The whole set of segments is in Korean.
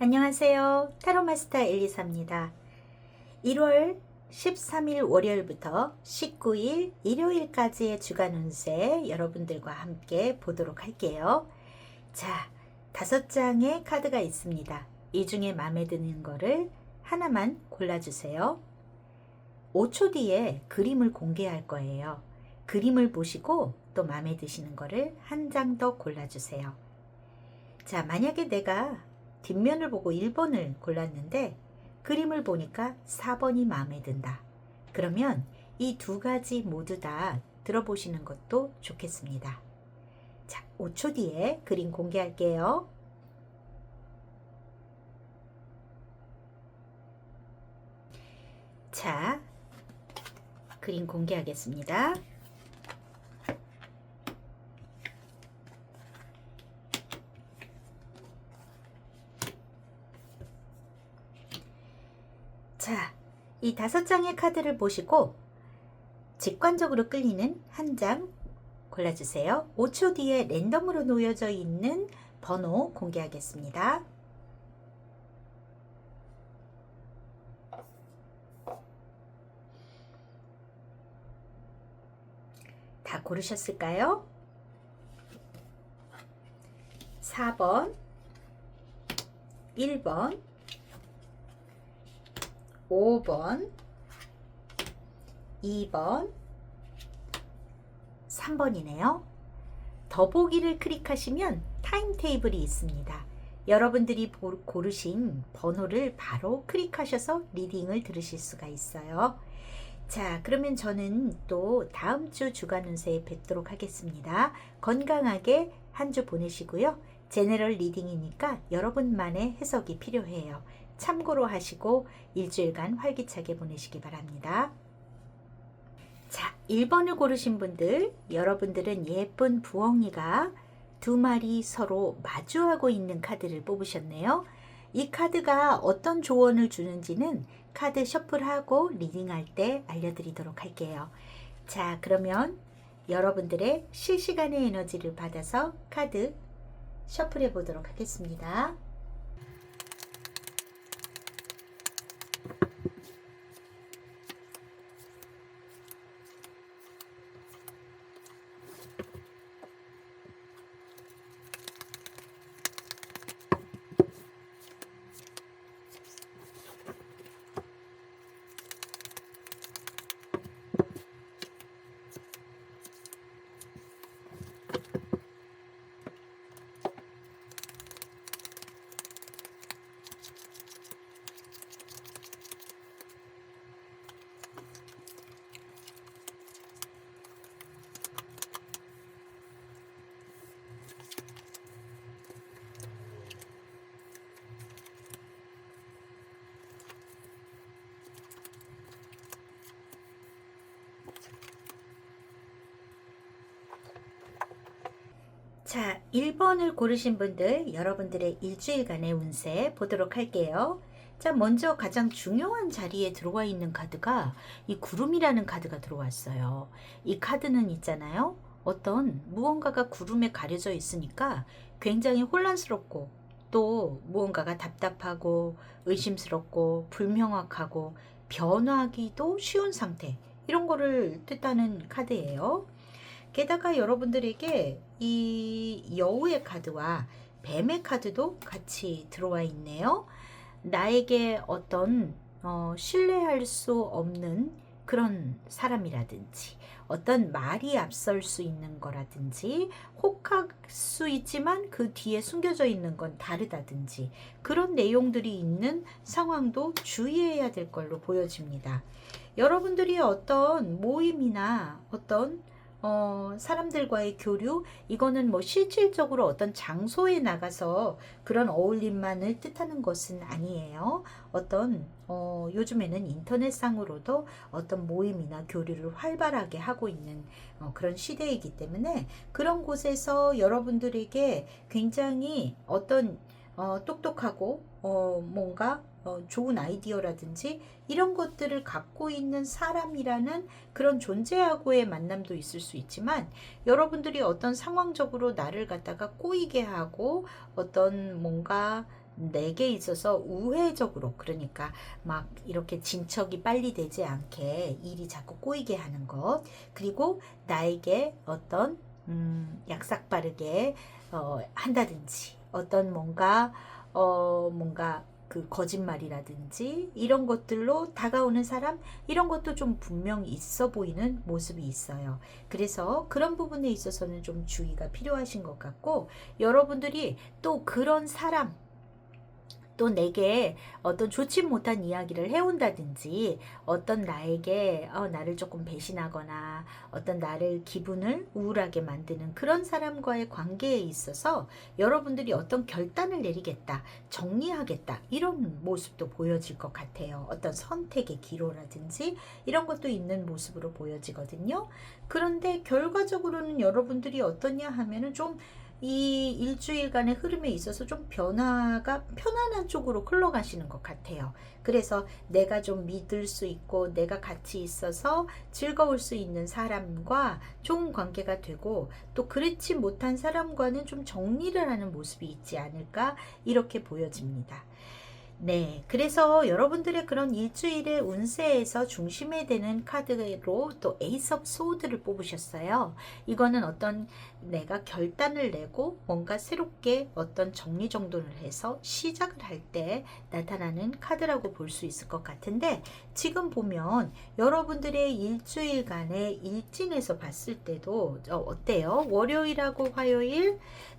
안녕하세요. 타로마스터 엘리사입니다. 1월 13일 월요일부터 19일 일요일까지의 주간 운세 여러분들과 함께 보도록 할게요. 자, 5장의 카드가 있습니다. 이 중에 마음에 드는 거를 하나만 골라주세요. 5초 뒤에 그림을 공개할 거예요. 그림을 보시고 또 마음에 드시는 거를 한 장 더 골라주세요. 자, 만약에 내가 뒷면을 보고 1번을 골랐는데 그림을 보니까 4번이 마음에 든다. 그러면 이 두 가지 모두 다 들어보시는 것도 좋겠습니다. 자, 5초 뒤에 그림 공개할게요. 자, 그림 공개하겠습니다. 자, 이 5장의 카드를 보시고 직관적으로 끌리는 한 장 골라주세요. 5초 뒤에 랜덤으로 놓여져 있는 번호 공개하겠습니다. 다 고르셨을까요? 4번, 1번, 5번, 2번, 3번이네요. 더보기를 클릭하시면 타임테이블이 있습니다. 여러분들이 고르신 번호를 바로 클릭하셔서 리딩을 들으실 수가 있어요. 자, 그러면 저는 또 다음 주 주간 운세에 뵙도록 하겠습니다. 건강하게 한 주 보내시고요. 제너럴 리딩이니까 여러분만의 해석이 필요해요. 참고로 하시고 일주일간 활기차게 보내시기 바랍니다. 자, 1번을 고르신 분들, 여러분들은 예쁜 부엉이가 두 마리 서로 마주하고 있는 카드를 뽑으셨네요. 이 카드가 어떤 조언을 주는지는 카드 셔플하고 리딩할 때 알려드리도록 할게요. 자, 그러면 여러분들의 실시간의 에너지를 받아서 카드 셔플해 보도록 하겠습니다. 자, 1번을 고르신 분들, 여러분들의 일주일간의 운세 보도록 할게요. 자, 먼저 가장 중요한 자리에 들어와 있는 카드가 이 구름이라는 카드가 들어왔어요. 이 카드는 있잖아요. 어떤 무언가가 구름에 가려져 있으니까 굉장히 혼란스럽고 또 무언가가 답답하고 의심스럽고 불명확하고 변하기도 쉬운 상태, 이런 거를 뜻하는 카드예요. 게다가 여러분들에게 이 여우의 카드와 뱀의 카드도 같이 들어와 있네요. 나에게 어떤 신뢰할 수 없는 그런 사람이라든지 어떤 말이 앞설 수 있는 거라든지 혹할 수 있지만 그 뒤에 숨겨져 있는 건 다르다든지 그런 내용들이 있는 상황도 주의해야 될 걸로 보여집니다. 여러분들이 어떤 모임이나 어떤 사람들과의 교류, 이거는 뭐 실질적으로 어떤 장소에 나가서 그런 어울림만을 뜻하는 것은 아니에요. 어떤 요즘에는 인터넷상으로도 어떤 모임이나 교류를 활발하게 하고 있는 그런 시대이기 때문에 그런 곳에서 여러분들에게 굉장히 어떤 똑똑하고 뭔가 좋은 아이디어라든지 이런 것들을 갖고 있는 사람이라는 그런 존재하고의 만남도 있을 수 있지만 여러분들이 어떤 상황적으로 나를 갖다가 꼬이게 하고 어떤 뭔가 내게 있어서 우회적으로, 그러니까 막 이렇게 진척이 빨리 되지 않게 일이 자꾸 꼬이게 하는 것, 그리고 나에게 어떤 약삭 빠르게 한다든지 어떤 뭔가 그 거짓말이라든지 이런 것들로 다가오는 사람, 이런 것도 좀 분명 있어 보이는 모습이 있어요. 그래서 그런 부분에 있어서는 좀 주의가 필요하신 것 같고, 여러분들이 또 그런 사람, 또 내게 어떤 좋지 못한 이야기를 해온다든지 어떤 나에게 나를 조금 배신하거나 어떤 나를 기분을 우울하게 만드는 그런 사람과의 관계에 있어서 여러분들이 어떤 결단을 내리겠다, 정리하겠다, 이런 모습도 보여질 것 같아요. 어떤 선택의 기로라든지 이런 것도 있는 모습으로 보여지거든요. 그런데 결과적으로는 여러분들이 어떠냐 하면은 좀 이 일주일간의 흐름에 있어서 좀 변화가 편안한 쪽으로 흘러가시는 것 같아요. 그래서 내가 좀 믿을 수 있고 내가 같이 있어서 즐거울 수 있는 사람과 좋은 관계가 되고, 또 그렇지 못한 사람과는 좀 정리를 하는 모습이 있지 않을까, 이렇게 보여집니다. 네, 그래서 여러분들의 그런 일주일의 운세에서 중심에 되는 카드로 또 에이스 오브 소드를 뽑으셨어요. 이거는 어떤 내가 결단을 내고 뭔가 새롭게 어떤 정리정돈을 해서 시작을 할 때 나타나는 카드라고 볼 수 있을 것 같은데, 지금 보면 여러분들의 일주일간의 일진에서 봤을 때도 어때요? 월요일하고 화요일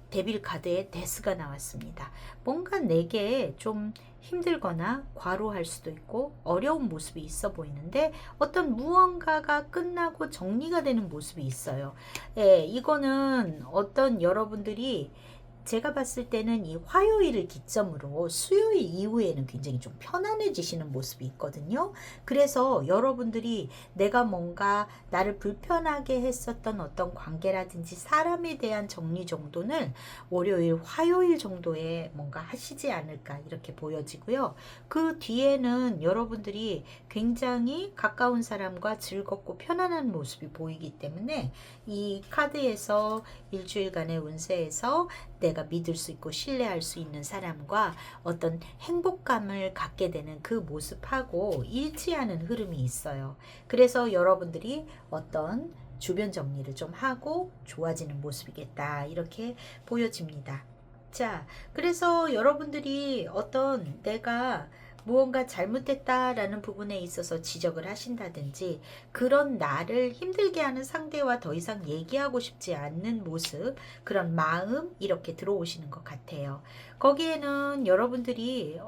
데빌 카드에 데스가 나왔습니다. 뭔가 내게 좀 힘들거나 과로할 수도 있고 어려운 모습이 있어 보이는데 어떤 무언가가 끝나고 정리가 되는 모습이 있어요. 예, 이거는 어떤 여러분들이 제가 봤을 때는 이 화요일을 기점으로 수요일 이후에는 굉장히 좀 편안해지시는 모습이 있거든요. 그래서 여러분들이 내가 뭔가 나를 불편하게 했었던 어떤 관계라든지 사람에 대한 정리정돈을 월요일, 화요일 정도에 뭔가 하시지 않을까, 이렇게 보여지고요. 그 뒤에는 여러분들이 굉장히 가까운 사람과 즐겁고 편안한 모습이 보이기 때문에 이 카드에서 일주일간의 운세에서 내가 믿을 수 있고 신뢰할 수 있는 사람과 어떤 행복감을 갖게 되는 그 모습하고 일치하는 흐름이 있어요. 그래서 여러분들이 어떤 주변 정리를 좀 하고 좋아지는 모습이겠다, 이렇게 보여집니다. 자, 그래서 여러분들이 어떤 내가 무언가 잘못됐다라는 부분에 있어서 지적을 하신다든지 그런 나를 힘들게 하는 상대와 더 이상 얘기하고 싶지 않는 모습, 그런 마음, 이렇게 들어오시는 것 같아요. 거기에는 여러분들이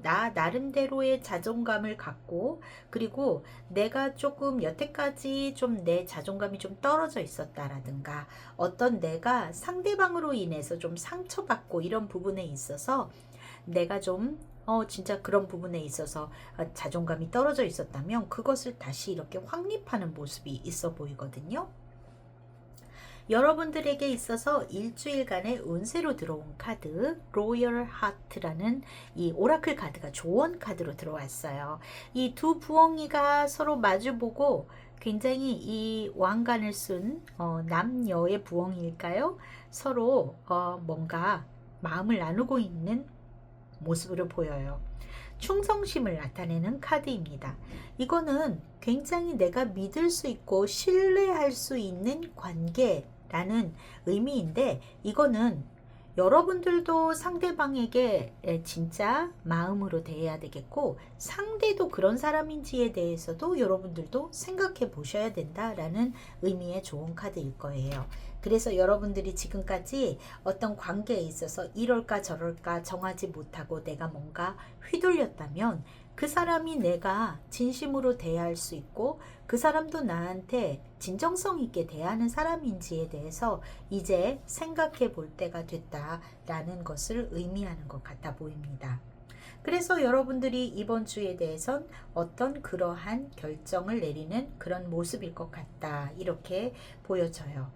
나 나름대로의 자존감을 갖고, 그리고 내가 조금 여태까지 좀 내 자존감이 좀 떨어져 있었다라든가 어떤 내가 상대방으로 인해서 좀 상처받고 이런 부분에 있어서 내가 좀 진짜 그런 부분에 있어서 자존감이 떨어져 있었다면 그것을 다시 이렇게 확립하는 모습이 있어 보이거든요. 여러분들에게 있어서 일주일간의 운세로 들어온 카드 로열 하트라는 이 오라클 카드가 조언 카드로 들어왔어요. 이 두 부엉이가 서로 마주보고 굉장히 이 왕관을 쓴 남녀의 부엉이일까요? 서로 뭔가 마음을 나누고 있는 모습으로 보여요. 충성심을 나타내는 카드입니다. 이거는 굉장히 내가 믿을 수 있고 신뢰할 수 있는 관계라는 의미인데, 이거는 여러분들도 상대방에게 진짜 마음으로 대해야 되겠고, 상대도 그런 사람인지에 대해서도 여러분들도 생각해 보셔야 된다라는 의미의 좋은 카드일 거예요. 그래서 여러분들이 지금까지 어떤 관계에 있어서 이럴까 저럴까 정하지 못하고 내가 뭔가 휘둘렸다면, 그 사람이 내가 진심으로 대할 수 있고 그 사람도 나한테 진정성 있게 대하는 사람인지에 대해서 이제 생각해 볼 때가 됐다라는 것을 의미하는 것 같아 보입니다. 그래서 여러분들이 이번 주에 대해선 어떤 그러한 결정을 내리는 그런 모습일 것 같다, 이렇게 보여져요.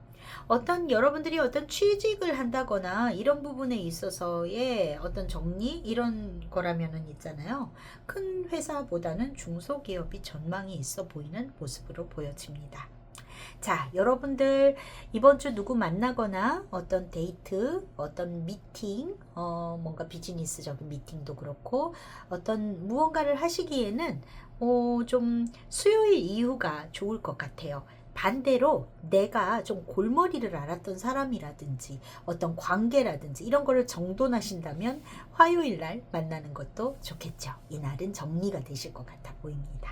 여러분들이 어떤 취직을 한다거나 이런 부분에 있어서의 어떤 정리 이런 거라면은 있잖아요. 큰 회사보다는 중소기업이 전망이 있어 보이는 모습으로 보여집니다. 자, 여러분들 이번 주 누구 만나거나 어떤 데이트, 어떤 미팅, 뭔가 비즈니스적인 미팅도 그렇고 어떤 무언가를 하시기에는 좀 수요일 이후가 좋을 것 같아요. 반대로 내가 좀 골머리를 앓았던 사람이라든지 어떤 관계라든지 이런 거를 정돈하신다면 화요일 날 만나는 것도 좋겠죠. 이날은 정리가 되실 것 같아 보입니다.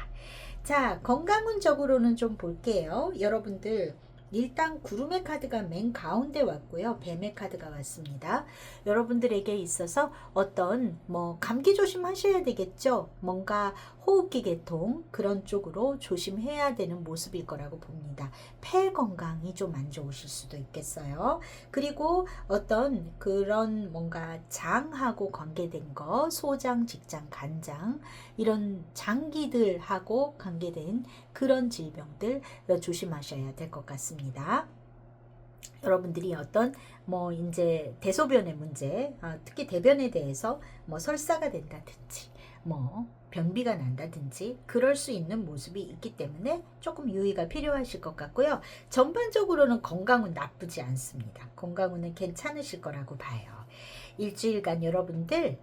자, 건강운적으로는 좀 볼게요. 여러분들 일단 구름의 카드가 맨 가운데 왔고요. 뱀의 카드가 왔습니다. 여러분들에게 있어서 어떤 감기 조심하셔야 되겠죠. 뭔가 호흡기 계통 그런 쪽으로 조심해야 되는 모습일 거라고 봅니다. 폐 건강이 좀 안 좋으실 수도 있겠어요. 그리고 어떤 그런 뭔가 장하고 관계된 거, 소장, 직장, 간장 이런 장기들하고 관계된 그런 질병들 조심하셔야 될 것 같습니다. 여러분들이 어떤 이제 대소변의 문제, 특히 대변에 대해서 설사가 된다든지 변비가 난다든지 그럴 수 있는 모습이 있기 때문에 조금 유의가 필요하실 것 같고요. 전반적으로는 건강은 나쁘지 않습니다. 건강은 괜찮으실 거라고 봐요. 일주일간 여러분들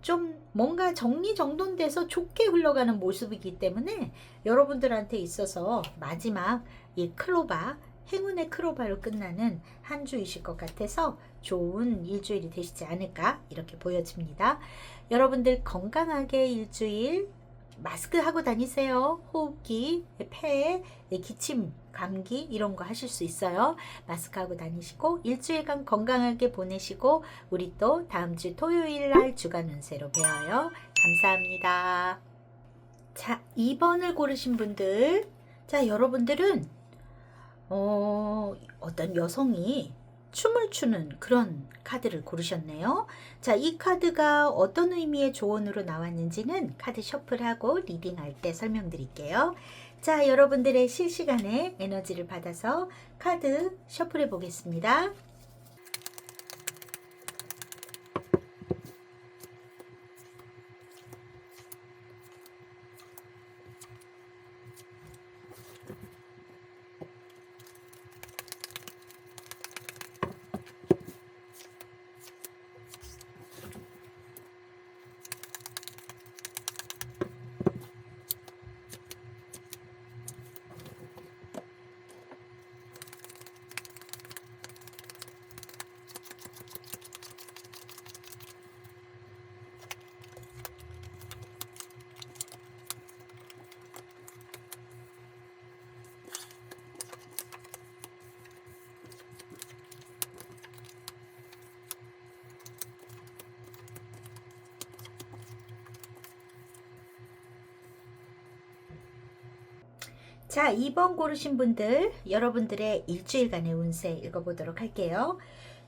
좀 뭔가 정리정돈돼서 좋게 흘러가는 모습이기 때문에 여러분들한테 있어서 마지막 이 클로바, 행운의 크로바로 끝나는 한 주이실 것 같아서 좋은 일주일이 되시지 않을까 이렇게 보여집니다. 여러분들 건강하게 일주일 마스크 하고 다니세요. 호흡기, 폐, 기침, 감기 이런 거 하실 수 있어요. 마스크 하고 다니시고 일주일간 건강하게 보내시고 우리 또 다음 주 토요일 날 주간 운세로 뵈어요. 감사합니다. 자, 2번을 고르신 분들, 자, 여러분들은 어떤 여성이 춤을 추는 그런 카드를 고르셨네요. 자, 이 카드가 어떤 의미의 조언으로 나왔는지는 카드 셔플하고 리딩할 때 설명드릴게요. 자, 여러분들의 실시간에 에너지를 받아서 카드 셔플해 보겠습니다. 자, 2번 고르신 분들, 여러분들의 일주일간의 운세 읽어보도록 할게요.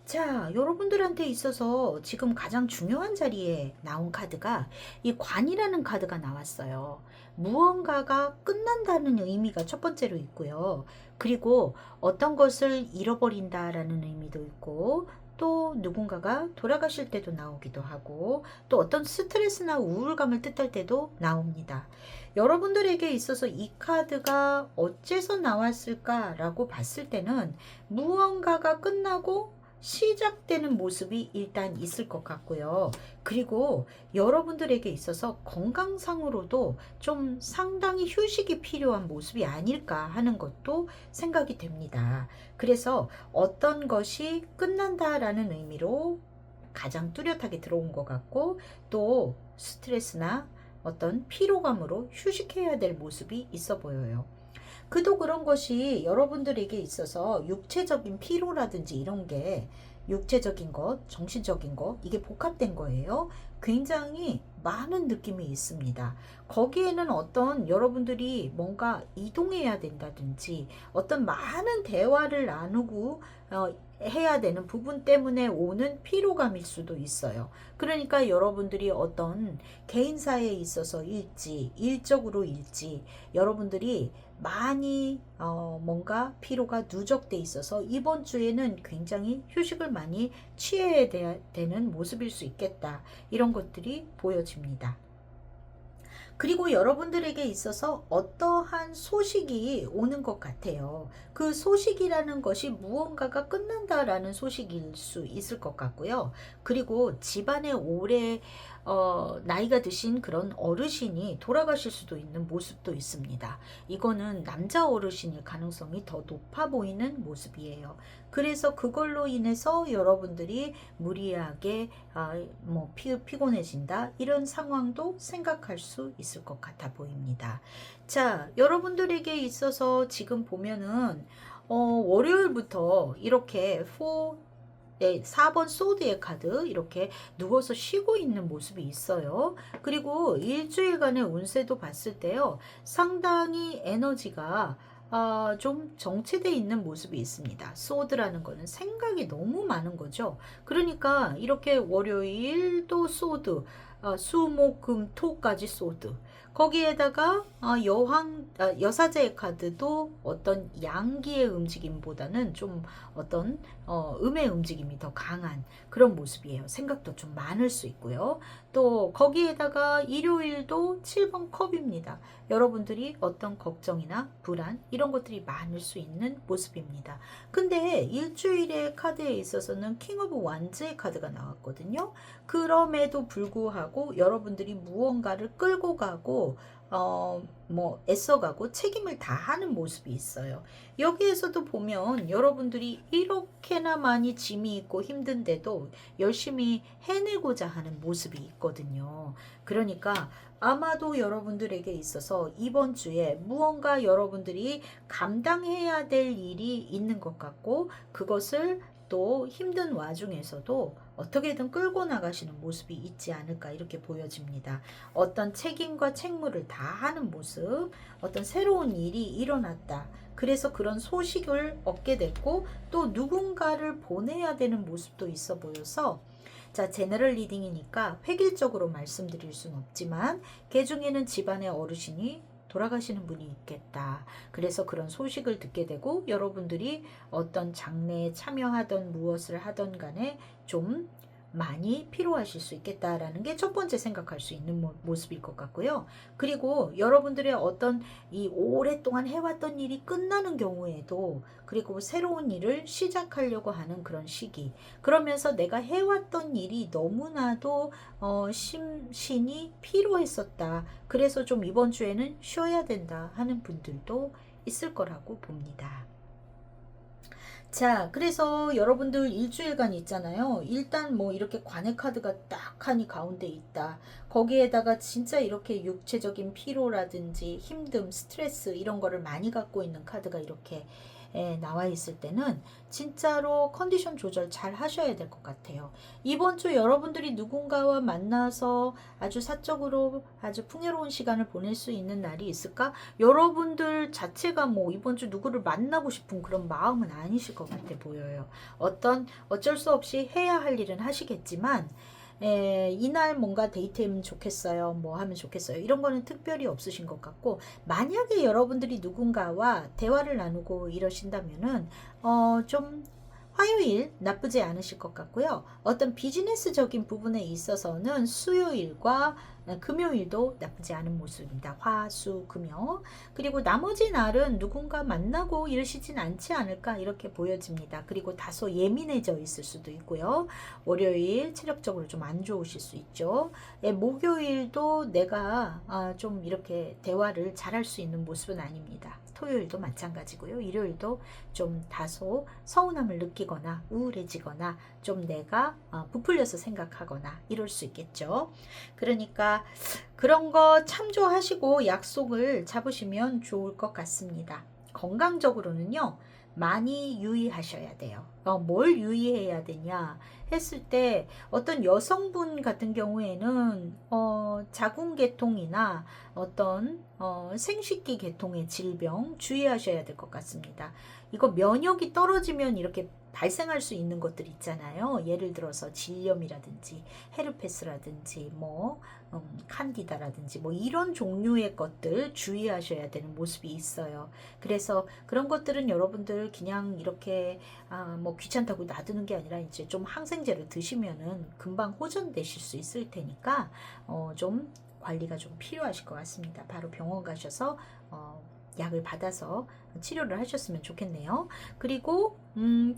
자, 여러분들한테 있어서 지금 가장 중요한 자리에 나온 카드가 이 관이라는 카드가 나왔어요. 무언가가 끝난다는 의미가 첫 번째로 있고요. 그리고 어떤 것을 잃어버린다라는 의미도 있고, 또 누군가가 돌아가실 때도 나오기도 하고, 또 어떤 스트레스나 우울감을 뜻할 때도 나옵니다. 여러분들에게 있어서 이 카드가 어째서 나왔을까라고 봤을 때는 무언가가 끝나고 시작되는 모습이 일단 있을 것 같고요. 그리고 여러분들에게 있어서 건강상으로도 좀 상당히 휴식이 필요한 모습이 아닐까 하는 것도 생각이 됩니다. 그래서 어떤 것이 끝난다라는 의미로 가장 뚜렷하게 들어온 것 같고, 또 스트레스나 어떤 피로감으로 휴식해야 될 모습이 있어 보여요. 그도 그런 것이 여러분들에게 있어서 육체적인 피로라든지 이런 게, 육체적인 것, 정신적인 것, 이게 복합된 거예요. 굉장히 많은 느낌이 있습니다. 거기에는 어떤 여러분들이 뭔가 이동해야 된다든지 어떤 많은 대화를 나누고 해야 되는 부분 때문에 오는 피로감일 수도 있어요. 그러니까 여러분들이 어떤 개인사에 있어서 일지, 일적으로 일지, 여러분들이 많이 뭔가 피로가 누적돼 있어서 이번 주에는 굉장히 휴식을 많이 취해야 되는 모습일 수 있겠다. 이런 것들이 보여집니다. 그리고 여러분들에게 있어서 어떠한 소식이 오는 것 같아요. 그 소식이라는 것이 무언가가 끝난다라는 소식일 수 있을 것 같고요. 그리고 집안에 오래 나이가 드신 그런 어르신이 돌아가실 수도 있는 모습도 있습니다. 이거는 남자 어르신일 가능성이 더 높아 보이는 모습이에요. 그래서 그걸로 인해서 여러분들이 무리하게 피곤해진다 이런 상황도 생각할 수 있을 것 같아 보입니다. 자, 여러분들에게 있어서 지금 보면은 월요일부터 이렇게 4번 소드의 카드 이렇게 누워서 쉬고 있는 모습이 있어요. 그리고 일주일간의 운세도 봤을 때요. 상당히 에너지가 좀 정체되어 있는 모습이 있습니다. 소드라는 거는 생각이 너무 많은 거죠. 그러니까 이렇게 월요일도 소드, 수목금토까지 소드. 거기에다가 여사제의 카드도 어떤 양기의 움직임보다는 좀 어떤 음의 움직임이 더 강한 그런 모습이에요. 생각도 좀 많을 수 있고요. 또 거기에다가 일요일도 7번 컵입니다. 여러분들이 어떤 걱정이나 불안 이런 것들이 많을 수 있는 모습입니다. 근데 일주일의 카드에 있어서는 킹 오브 완즈의 카드가 나왔거든요. 그럼에도 불구하고 여러분들이 무언가를 끌고 가고 애써가고 책임을 다하는 모습이 있어요. 여기에서도 보면 여러분들이 이렇게나 많이 짐이 있고 힘든데도 열심히 해내고자 하는 모습이 있거든요. 그러니까 아마도 여러분들에게 있어서 이번 주에 무언가 여러분들이 감당해야 될 일이 있는 것 같고, 그것을 또 힘든 와중에서도 어떻게든 끌고 나가시는 모습이 있지 않을까 이렇게 보여집니다. 어떤 책임과 책무를 다하는 모습, 어떤 새로운 일이 일어났다. 그래서 그런 소식을 얻게 됐고 또 누군가를 보내야 되는 모습도 있어 보여서, 자, 제너럴 리딩이니까 획일적으로 말씀드릴 수는 없지만 그 중에는 집안의 어르신이 돌아가시는 분이 있겠다. 그래서 그런 소식을 듣게 되고 여러분들이 어떤 장례에 참여하던 무엇을 하던 간에 좀 많이 피로하실 수 있겠다라는 게 첫 번째 생각할 수 있는 모습일 것 같고요. 그리고 여러분들의 어떤 이 오랫동안 해왔던 일이 끝나는 경우에도, 그리고 새로운 일을 시작하려고 하는 그런 시기, 그러면서 내가 해왔던 일이 너무나도 심신이 피로했었다. 그래서 좀 이번 주에는 쉬어야 된다 하는 분들도 있을 거라고 봅니다. 자, 그래서 여러분들 일주일간 있잖아요. 일단 뭐 이렇게 관의 카드가 딱 하니 가운데 있다. 거기에다가 진짜 이렇게 육체적인 피로라든지 힘듦, 스트레스 이런 거를 많이 갖고 있는 카드가 이렇게 나와 있을 때는 진짜로 컨디션 조절 잘 하셔야 될 것 같아요. 이번 주 여러분들이 누군가와 만나서 아주 사적으로 아주 풍요로운 시간을 보낼 수 있는 날이 있을까? 여러분들 자체가 뭐 이번 주 누구를 만나고 싶은 그런 마음은 아니실 것 같아 보여요. 어쩔 수 없이 해야 할 일은 하시겠지만 이날 뭔가 데이트하면 좋겠어요. 뭐 하면 좋겠어요. 이런 거는 특별히 없으신 것 같고, 만약에 여러분들이 누군가와 대화를 나누고 이러신다면은 좀 화요일 나쁘지 않으실 것 같고요. 어떤 비즈니스적인 부분에 있어서는 수요일과 금요일도 나쁘지 않은 모습입니다. 화, 수, 금요. 그리고 나머지 날은 누군가 만나고 이러시진 않지 않을까 이렇게 보여집니다. 그리고 다소 예민해져 있을 수도 있고요. 월요일 체력적으로 좀 안 좋으실 수 있죠. 목요일도 내가 좀 이렇게 대화를 잘할 수 있는 모습은 아닙니다. 토요일도 마찬가지고요. 일요일도 좀 다소 서운함을 느끼거나 우울해지거나 좀 내가 부풀려서 생각하거나 이럴 수 있겠죠. 그러니까 그런 거 참조하시고 약속을 잡으시면 좋을 것 같습니다. 건강적으로는요, 많이 유의하셔야 돼요. 뭘 유의해야 되냐 했을 때 어떤 여성분 같은 경우에는 자궁계통이나 어떤 생식기 계통의 질병 주의하셔야 될 것 같습니다. 이거 면역이 떨어지면 이렇게 발생할 수 있는 것들 있잖아요. 예를 들어서 질염이라든지 헤르페스라든지 칸디다라든지 이런 종류의 것들 주의하셔야 되는 모습이 있어요. 그래서 그런 것들은 여러분들 그냥 이렇게 귀찮다고 놔두는 게 아니라 이제 좀 항생제를 드시면은 금방 호전되실 수 있을 테니까 좀 관리가 좀 필요하실 것 같습니다. 바로 병원 가셔서 약을 받아서 치료를 하셨으면 좋겠네요. 그리고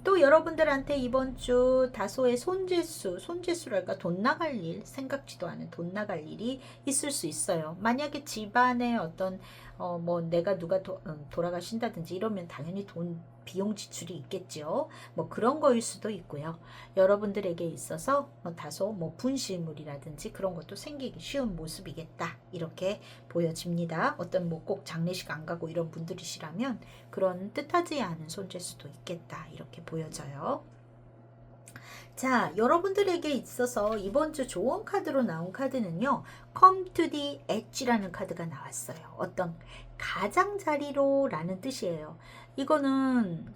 또 여러분들한테 이번 주 다소의 손재수랄까 돈 나갈 일, 생각지도 않은 돈 나갈 일이 있을 수 있어요. 만약에 집안에 어떤 내가 누가 돌아가신다든지 이러면 당연히 비용 지출이 있겠죠. 그런 거일 수도 있고요. 여러분들에게 있어서 다소 분실물이라든지 그런 것도 생기기 쉬운 모습이겠다. 이렇게 보여집니다. 어떤 꼭 장례식 안 가고 이런 분들이시라면 그런 뜻하지 않은 손재수도 있겠다. 이렇게 보여져요. 자, 여러분들에게 있어서 이번 주 좋은 카드로 나온 카드는요. Come to the Edge라는 카드가 나왔어요. 어떤 가장자리로 라는 뜻이에요. 이거는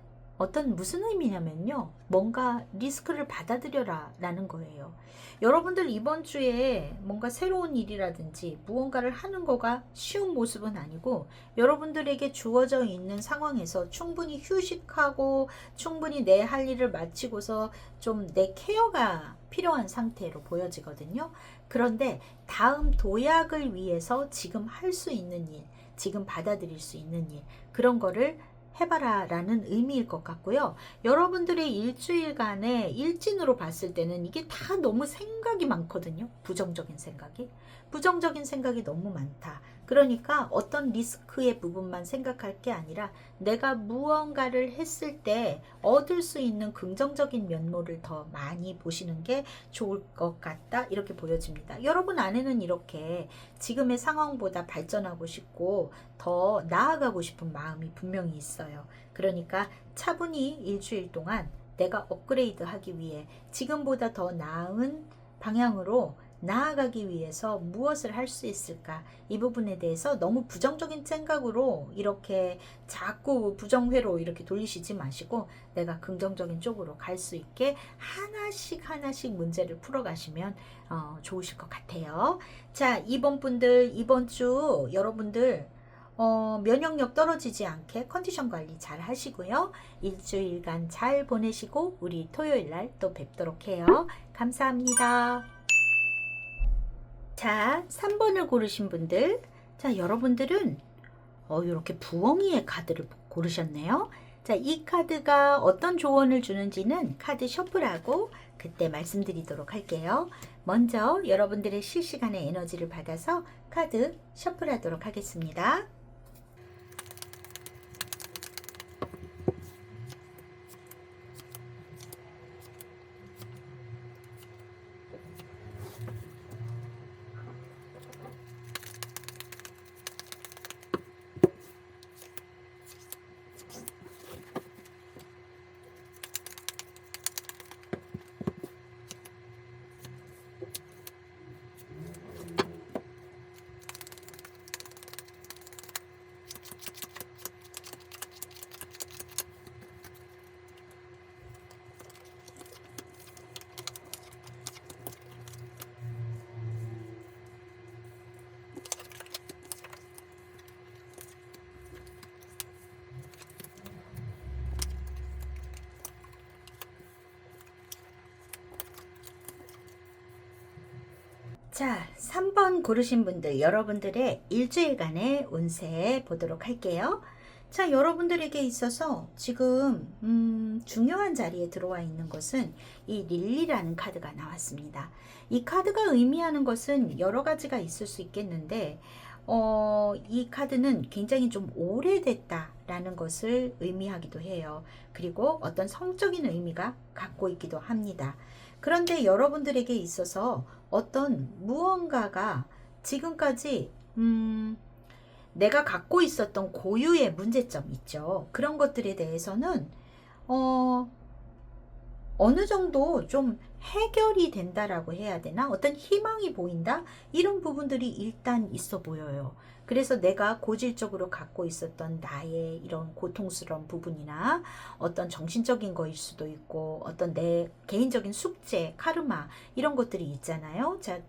무슨 의미냐면요. 뭔가 리스크를 받아들여라 라는 거예요. 여러분들 이번 주에 뭔가 새로운 일이라든지 무언가를 하는 거가 쉬운 모습은 아니고 여러분들에게 주어져 있는 상황에서 충분히 휴식하고 충분히 내 할 일을 마치고서 좀 내 케어가 필요한 상태로 보여지거든요. 그런데 다음 도약을 위해서 지금 할 수 있는 일, 지금 받아들일 수 있는 일, 그런 거를 해봐라 라는 의미일 것 같고요. 여러분들의 일주일간의 일진으로 봤을 때는 이게 다 너무 생각이 많거든요. 부정적인 생각이 너무 많다. 그러니까 어떤 리스크의 부분만 생각할 게 아니라 내가 무언가를 했을 때 얻을 수 있는 긍정적인 면모를 더 많이 보시는 게 좋을 것 같다. 이렇게 보여집니다. 여러분 안에는 이렇게 지금의 상황보다 발전하고 싶고 더 나아가고 싶은 마음이 분명히 있어요. 그러니까 차분히 일주일 동안 내가 업그레이드 하기 위해 지금보다 더 나은 방향으로 나아가기 위해서 무엇을 할 수 있을까? 이 부분에 대해서 너무 부정적인 생각으로 이렇게 자꾸 부정회로 이렇게 돌리시지 마시고 내가 긍정적인 쪽으로 갈 수 있게 하나씩 문제를 풀어가시면 좋으실 것 같아요. 자, 이번 주 여러분들 면역력 떨어지지 않게 컨디션 관리 잘 하시고요. 일주일간 잘 보내시고 우리 토요일 날 또 뵙도록 해요. 감사합니다. 자, 3번을 고르신 분들. 자, 여러분들은 이렇게 부엉이의 카드를 고르셨네요. 자, 이 카드가 어떤 조언을 주는지는 카드 셔플하고 그때 말씀드리도록 할게요. 먼저 여러분들의 실시간의 에너지를 받아서 카드 셔플하도록 하겠습니다. 자, 3번 고르신 분들, 여러분들의 일주일간의 운세 보도록 할게요. 자, 여러분들에게 있어서 지금 중요한 자리에 들어와 있는 것은 이 릴리라는 카드가 나왔습니다. 이 카드가 의미하는 것은 여러 가지가 있을 수 있겠는데 이 카드는 굉장히 좀 오래됐다라는 것을 의미하기도 해요. 그리고 어떤 성적인 의미가 갖고 있기도 합니다. 그런데 여러분들에게 있어서 어떤 무언가가 지금까지 내가 갖고 있었던 고유의 문제점 있죠. 그런 것들에 대해서는 어느 정도 좀 해결이 된다라고 해야 되나? 어떤 희망이 보인다? 이런 부분들이 일단 있어 보여요. 그래서 내가 고질적으로 갖고 있었던 나의 이런 고통스러운 부분이나 어떤 정신적인 거일 수도 있고 어떤 내 개인적인 숙제, 카르마 이런 것들이 있잖아요. 자,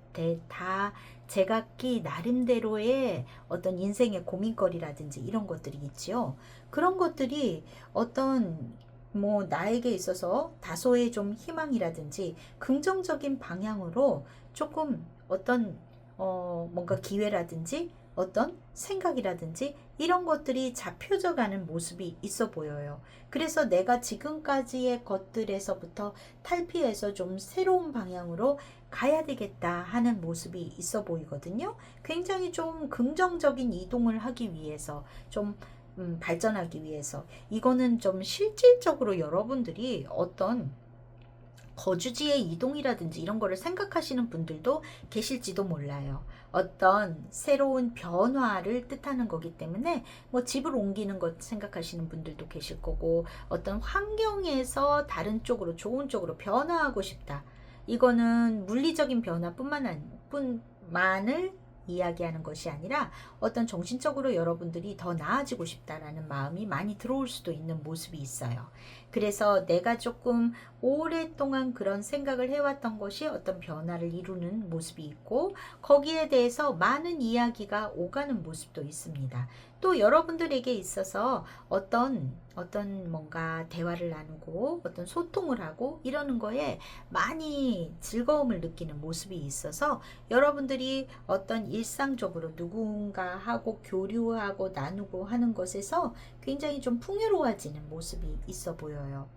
다 제각기 나름대로의 어떤 인생의 고민거리라든지 이런 것들이 있지요. 그런 것들이 어떤 나에게 있어서 다소의 좀 희망이라든지 긍정적인 방향으로 조금 어떤 뭔가 기회라든지 어떤 생각이라든지 이런 것들이 잡혀져 가는 모습이 있어 보여요. 그래서 내가 지금까지의 것들에서부터 탈피해서 좀 새로운 방향으로 가야 되겠다 하는 모습이 있어 보이거든요. 굉장히 좀 긍정적인 이동을 하기 위해서 좀 발전하기 위해서 이거는 좀 실질적으로 여러분들이 어떤 거주지의 이동이라든지 이런 거를 생각하시는 분들도 계실지도 몰라요. 어떤 새로운 변화를 뜻하는 거기 때문에 집을 옮기는 것 생각하시는 분들도 계실 거고 어떤 환경에서 다른 쪽으로 좋은 쪽으로 변화하고 싶다. 이거는 물리적인 뿐만을 이야기하는 것이 아니라 어떤 정신적으로 여러분들이 더 나아지고 싶다라는 마음이 많이 들어올 수도 있는 모습이 있어요. 그래서 내가 조금 오랫동안 그런 생각을 해왔던 것이 어떤 변화를 이루는 모습이 있고 거기에 대해서 많은 이야기가 오가는 모습도 있습니다. 또 여러분들에게 있어서 어떤 뭔가 대화를 나누고 어떤 소통을 하고 이러는 거에 많이 즐거움을 느끼는 모습이 있어서 여러분들이 어떤 일상적으로 누군가하고 교류하고 나누고 하는 것에서 굉장히 좀 풍요로워지는 모습이 있어 보여요.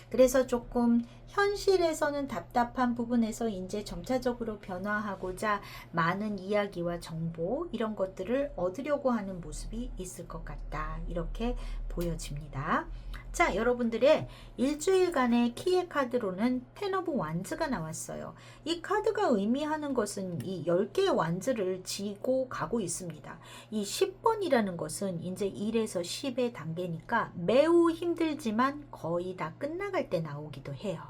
그래서 조금 현실에서는 답답한 부분에서 이제 점차적으로 변화하고자 많은 이야기와 정보 이런 것들을 얻으려고 하는 모습이 있을 것 같다. 이렇게 보여집니다. 자, 여러분들의 일주일간의 키의 카드로는 텐 오브 완즈가 나왔어요. 이 카드가 의미하는 것은 이 10개의 완즈를 쥐고 가고 있습니다. 이 10번이라는 것은 이제 1에서 10의 단계니까 매우 힘들지만 거의 다 끝나갈 때 나오기도 해요.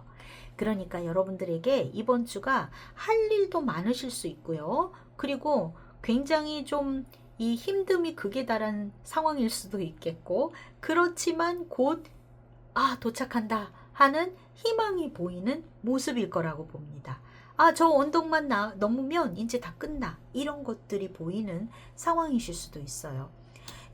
그러니까 여러분들에게 이번 주가 할 일도 많으실 수 있고요. 그리고 굉장히 좀 이 힘듦이 극에 달한 상황일 수도 있겠고 그렇지만 곧 도착한다 하는 희망이 보이는 모습일 거라고 봅니다. 저 언덕만 넘으면 이제 다 끝나 이런 것들이 보이는 상황이실 수도 있어요.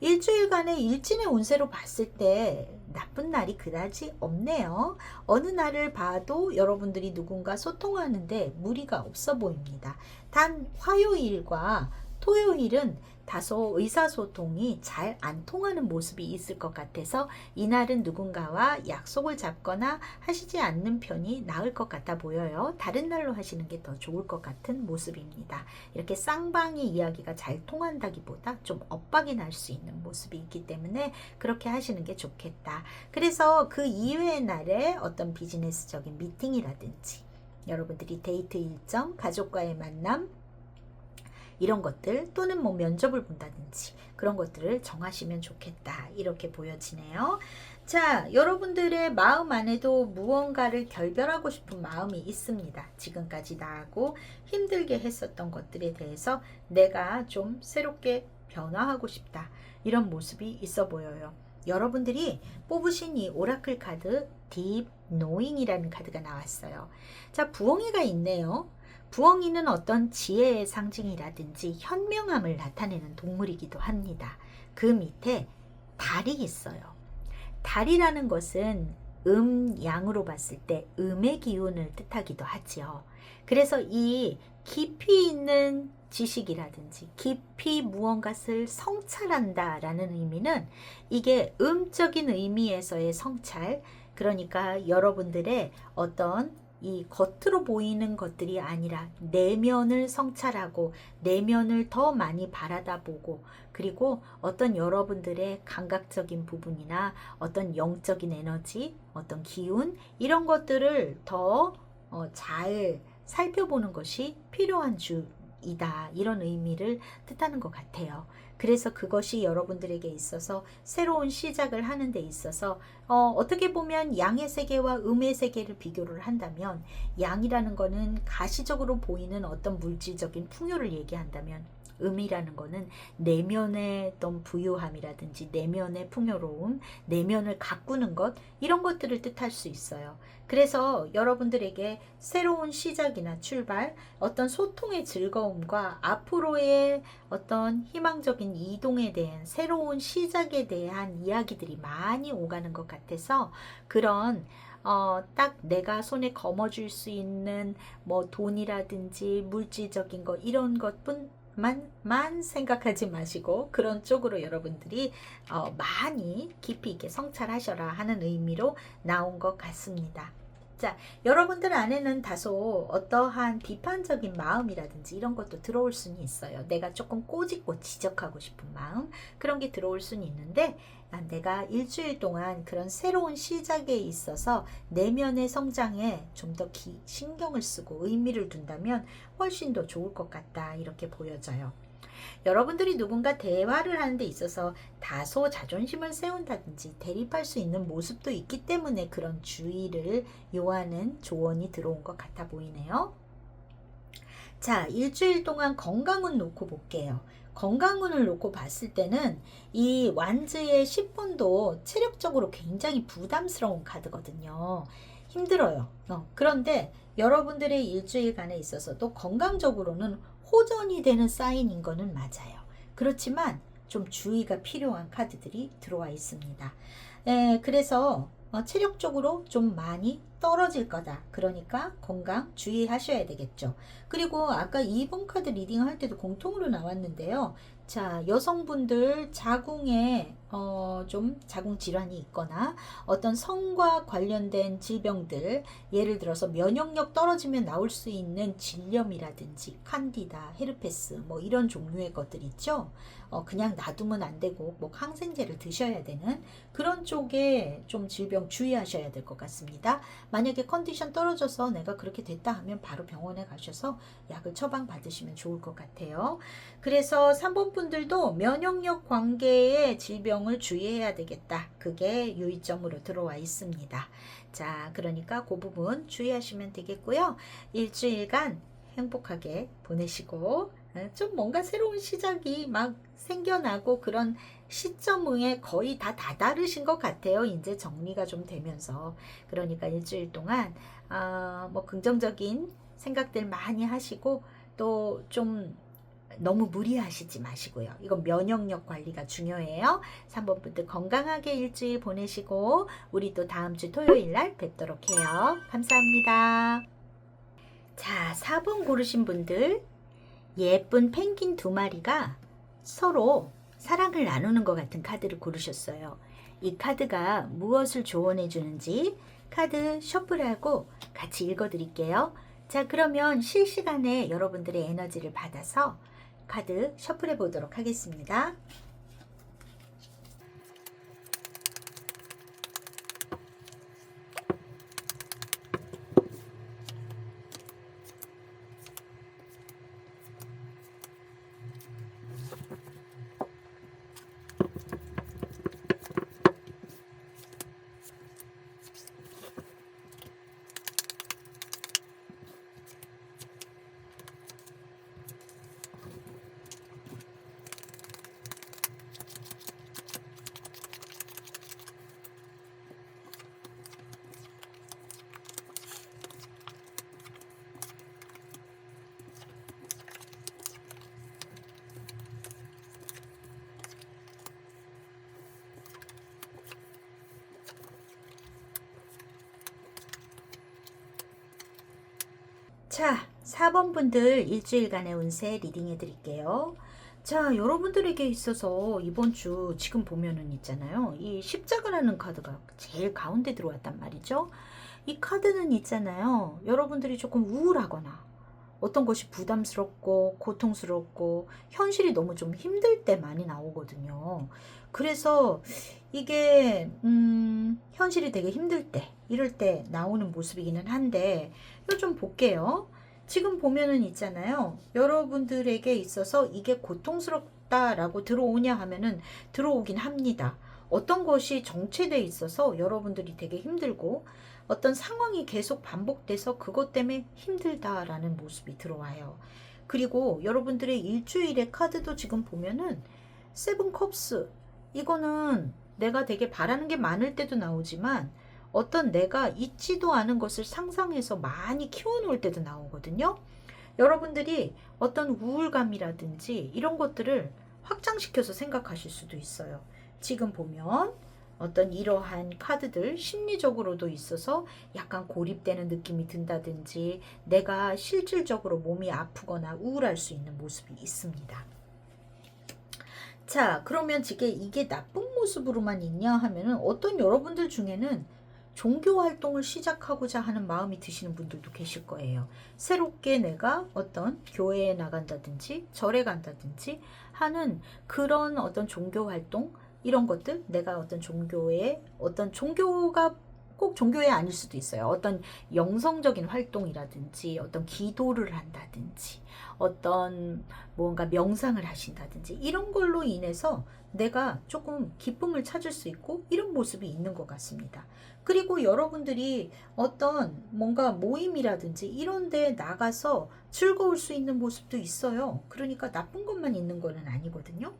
일주일간의 일진의 운세로 봤을 때 나쁜 날이 그다지 없네요. 어느 날을 봐도 여러분들이 누군가 소통하는데 무리가 없어 보입니다. 단 화요일과 토요일은 다소 의사소통이 잘 안 통하는 모습이 있을 것 같아서 이날은 누군가와 약속을 잡거나 하시지 않는 편이 나을 것 같아 보여요. 다른 날로 하시는 게 더 좋을 것 같은 모습입니다. 이렇게 쌍방이 이야기가 잘 통한다기보다 좀 엇박이 날 수 있는 모습이 있기 때문에 그렇게 하시는 게 좋겠다. 그래서 그 이외의 날에 어떤 비즈니스적인 미팅이라든지 여러분들이 데이트 일정, 가족과의 만남 이런 것들 또는 면접을 본다든지 그런 것들을 정하시면 좋겠다. 이렇게 보여지네요. 자, 여러분들의 마음 안에도 무언가를 결별하고 싶은 마음이 있습니다. 지금까지 나하고 힘들게 했었던 것들에 대해서 내가 좀 새롭게 변화하고 싶다. 이런 모습이 있어 보여요. 여러분들이 뽑으신 이 오라클 카드 딥 노잉이라는 카드가 나왔어요. 자, 부엉이가 있네요. 부엉이는 어떤 지혜의 상징이라든지 현명함을 나타내는 동물이기도 합니다. 그 밑에 달이 있어요. 달이라는 것은 양으로 봤을 때 음의 기운을 뜻하기도 하지요. 그래서 이 깊이 있는 지식이라든지 깊이 무언가를 성찰한다 라는 의미는 이게 음적인 의미에서의 성찰, 그러니까 여러분들의 어떤 이 겉으로 보이는 것들이 아니라 내면을 성찰하고 내면을 더 많이 바라다보고, 그리고 어떤 여러분들의 감각적인 부분이나 어떤 영적인 에너지, 어떤 기운, 이런 것들을 더 잘 살펴보는 것이 필요한 주이다, 이런 의미를 뜻하는 것 같아요. 그래서 그것이 여러분들에게 있어서 새로운 시작을 하는 데 있어서 어떻게 보면 양의 세계와 음의 세계를 비교를 한다면, 양이라는 거는 가시적으로 보이는 어떤 물질적인 풍요를 얘기한다면, 음이라는 거는 내면의 어떤 부유함이라든지 내면의 풍요로움, 내면을 가꾸는 것, 이런 것들을 뜻할 수 있어요. 그래서 여러분들에게 새로운 시작이나 출발, 어떤 소통의 즐거움과 앞으로의 어떤 희망적인 이동에 대한 새로운 시작에 대한 이야기들이 많이 오가는 것 같아서, 그런 딱 내가 손에 거머쥘 수 있는 뭐 돈이라든지 물질적인 것, 이런 것뿐만 생각하지 마시고 그런 쪽으로 여러분들이 많이 깊이 있게 성찰하셔라 하는 의미로 나온 것 같습니다. 자, 여러분들 안에는 다소 어떠한 비판적인 마음이라든지 이런 것도 들어올 수는 있어요. 내가 조금 꼬집고 지적하고 싶은 마음, 그런 게 들어올 수는 있는데, 내가 일주일 동안 그런 새로운 시작에 있어서 내면의 성장에 좀 더 신경을 쓰고 의미를 둔다면 훨씬 더 좋을 것 같다, 이렇게 보여져요. 여러분들이 누군가 대화를 하는 데 있어서 다소 자존심을 세운다든지 대립할 수 있는 모습도 있기 때문에 그런 주의를 요하는 조언이 들어온 것 같아 보이네요. 자, 일주일 동안 건강운 놓고 볼게요. 건강운을 놓고 봤을 때는 이 완즈의 10번도 체력적으로 굉장히 부담스러운 카드거든요. 힘들어요. 그런데 여러분들의 일주일간에 있어서도 건강적으로는 호전이 되는 사인인 거는 맞아요. 그렇지만 좀 주의가 필요한 카드들이 들어와 있습니다. 그래서 체력적으로 좀 많이 떨어질 거다. 그러니까 건강 주의하셔야 되겠죠. 그리고 아까 2번 카드 리딩 할 때도 공통으로 나왔는데요. 자, 여성분들 자궁에 좀 자궁 질환이 있거나 어떤 성과 관련된 질병들, 예를 들어서 면역력 떨어지면 나올 수 있는 질염이라든지 칸디다, 헤르페스 뭐 이런 종류의 것들 있죠. 그냥 놔두면 안 되고 뭐 항생제를 드셔야 되는 그런 쪽에 좀 질병 주의하셔야 될 것 같습니다. 만약에 컨디션 떨어져서 내가 그렇게 됐다 하면 바로 병원에 가셔서 약을 처방 받으시면 좋을 것 같아요. 그래서 3번 분들도 면역력 관계의 질병을 주의해야 되겠다. 그게 유의점으로 들어와 있습니다. 자, 그러니까 그 부분 주의하시면 되겠고요. 일주일간 행복하게 보내시고 좀 뭔가 새로운 시작이 막 생겨나고 그런 시점에 거의 다 다다르신 것 같아요. 이제 정리가 좀 되면서. 그러니까 일주일 동안 뭐 긍정적인 생각들 많이 하시고 또 좀 너무 무리하시지 마시고요. 이건 면역력 관리가 중요해요. 3번 분들 건강하게 일주일 보내시고 우리 또 다음 주 토요일 날 뵙도록 해요. 감사합니다. 자, 4번 고르신 분들, 예쁜 펭귄 2마리가 서로 사랑을 나누는 것 같은 카드를 고르셨어요. 이 카드가 무엇을 조언해 주는지 카드 셔플하고 같이 읽어 드릴게요. 자, 그러면 실시간에 여러분들의 에너지를 받아서 카드 셔플해 보도록 하겠습니다. 자, 4번 분들 일주일간의 운세 리딩해 드릴게요. 자, 여러분들에게 있어서 이번 주 지금 보면은 있잖아요. 이 십자가라는 카드가 제일 가운데 들어왔단 말이죠. 이 카드는 있잖아요. 여러분들이 조금 우울하거나 어떤 것이 부담스럽고 고통스럽고 현실이 너무 좀 힘들 때 많이 나오거든요. 그래서 이게 현실이 되게 힘들 때 이럴 때 나오는 모습이기는 한데 이거 좀 볼게요. 지금 보면은 있잖아요. 여러분들에게 있어서 이게 고통스럽다라고 들어오냐 하면은 들어오긴 합니다. 어떤 것이 정체돼 있어서 여러분들이 되게 힘들고 어떤 상황이 계속 반복돼서 그것 때문에 힘들다라는 모습이 들어와요. 그리고 여러분들의 일주일의 카드도 지금 보면은 세븐 컵스, 이거는 내가 되게 바라는 게 많을 때도 나오지만 어떤 내가 있지도 않은 것을 상상해서 많이 키워놓을 때도 나오거든요. 여러분들이 어떤 우울감이라든지 이런 것들을 확장시켜서 생각하실 수도 있어요. 지금 보면 어떤 이러한 카드들 심리적으로도 있어서 약간 고립되는 느낌이 든다든지 내가 실질적으로 몸이 아프거나 우울할 수 있는 모습이 있습니다. 자, 그러면 지금 이게 나쁜 모습으로만 있냐 하면은 어떤 여러분들 중에는 종교 활동을 시작하고자 하는 마음이 드시는 분들도 계실 거예요. 새롭게 내가 어떤 교회에 나간다든지 절에 간다든지 하는 그런 어떤 종교 활동, 이런 것들, 내가 어떤 종교에 어떤 종교가 꼭 종교에 아닐 수도 있어요. 어떤 영성적인 활동이라든지 어떤 기도를 한다든지 어떤 뭔가 명상을 하신다든지 이런 걸로 인해서 내가 조금 기쁨을 찾을 수 있고 이런 모습이 있는 것 같습니다. 그리고 여러분들이 어떤 뭔가 모임이라든지 이런 데 나가서 즐거울 수 있는 모습도 있어요. 그러니까 나쁜 것만 있는 거는 아니거든요.